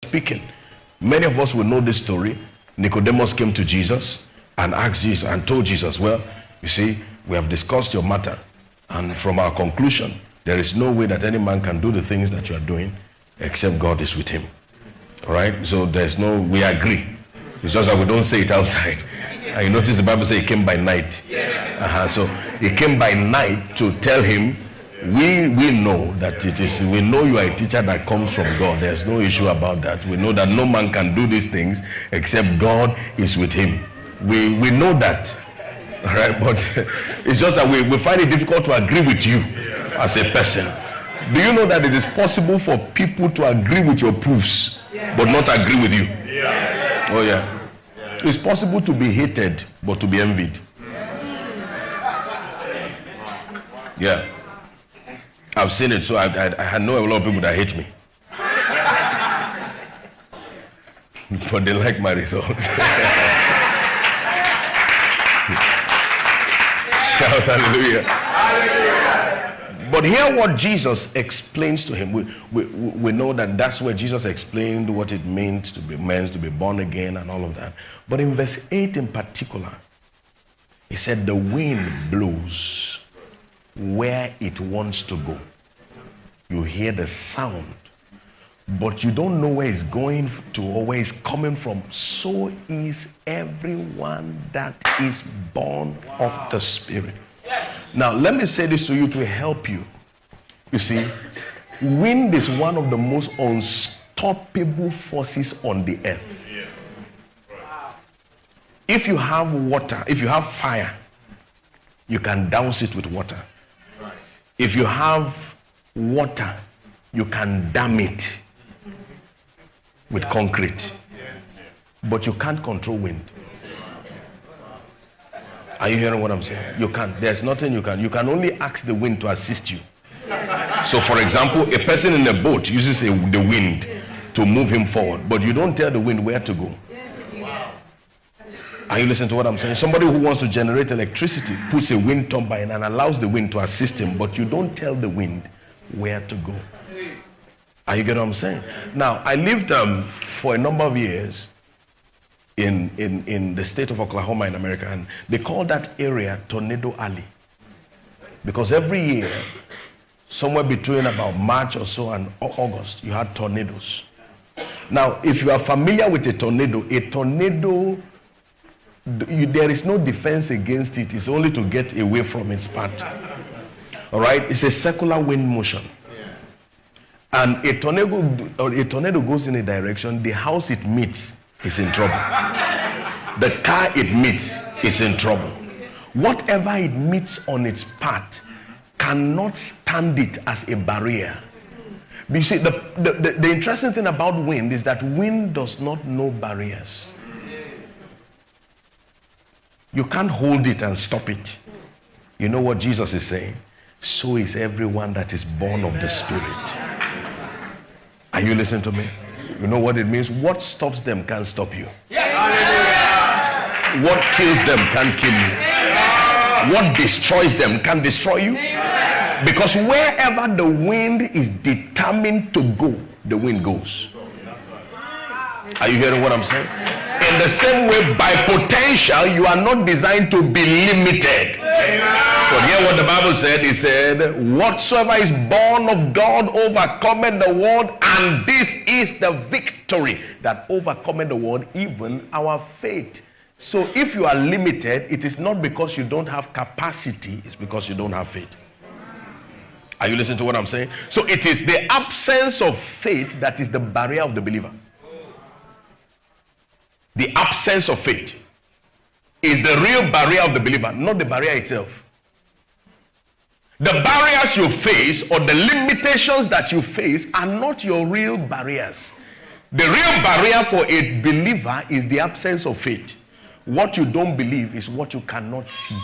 speaking. Many of us will know this story. Nicodemus came to Jesus and asked Jesus and told Jesus, well, you see, we have discussed your matter, and from our conclusion, there is no way that any man can do the things that you are doing except God is with him. All right? So there's no, we agree. It's just that we don't say it outside. And you notice the Bible says he came by night. Yes. So he came by night to tell him, we know that it is, we know you are a teacher that comes from God. There's no issue about that. We know that no man can do these things except God is with him. We know that. All right? But it's just that we find it difficult to agree with you as a person. Do you know that it is possible for people to agree with your proofs but not agree with you? Yeah. Oh yeah. It's possible to be hated but to be envied. Yeah. I've seen it, so I know a lot of people that hate me. But they like my results. Shout hallelujah. But hear what Jesus explains to him. We know that that's where Jesus explained what it means to be born again and all of that. But in verse 8 in particular, he said the wind blows where it wants to go. You hear the sound, but you don't know where it's going to or where it's coming from. So is everyone that is born of the Spirit. Yes. Now, let me say this to you to help you. You see, wind is one of the most unstoppable forces on the earth. Yeah. If you have water, if you have fire, you can douse it with water. Right. If you have water, you can dam it with concrete. But you can't control wind. Are you hearing what I'm saying? You can't. There's nothing you can. You can only ask the wind to assist you. So for example, a person in a boat uses the wind to move him forward, but you don't tell the wind where to go. Are you listening to what I'm saying? Somebody who wants to generate electricity puts a wind turbine and allows the wind to assist him, but you don't tell the wind where to go. Are you getting what I'm saying? Now, I lived for a number of years in the state of Oklahoma in America, and they call that area Tornado Alley, because every year, somewhere between about March or so and August, you had tornadoes. Now, if you are familiar with a tornado, there is no defense against it. It's only to get away from its path. All right? It's a circular wind motion. And a tornado goes in a direction, the house it meets is in trouble. The car it meets is in trouble. Whatever it meets on its path cannot stand it as a barrier. You see, the interesting thing about wind is that wind does not know barriers. You can't hold it and stop it. You know what Jesus is saying? So is everyone that is born of the Spirit. Are you listening to me? You know what it means? What stops them can't stop you. Yes. What kills them can't kill you. What destroys them can't destroy you. Because wherever the wind is determined to go, the wind goes. Are you hearing what I'm saying? In the same way, by potential, you are not designed to be limited. But hear what the Bible said. It said, whatsoever is born of God overcometh the world, and this is the victory that overcometh the world, even our faith. So if you are limited, it is not because you don't have capacity, it's because you don't have faith. Are you listening to what I'm saying? So it is the absence of faith that is the barrier of the believer. The absence of faith is the real barrier of the believer, not the barrier itself. The barriers you face or the limitations that you face are not your real barriers. The real barrier for a believer is the absence of faith. What you don't believe is what you cannot see.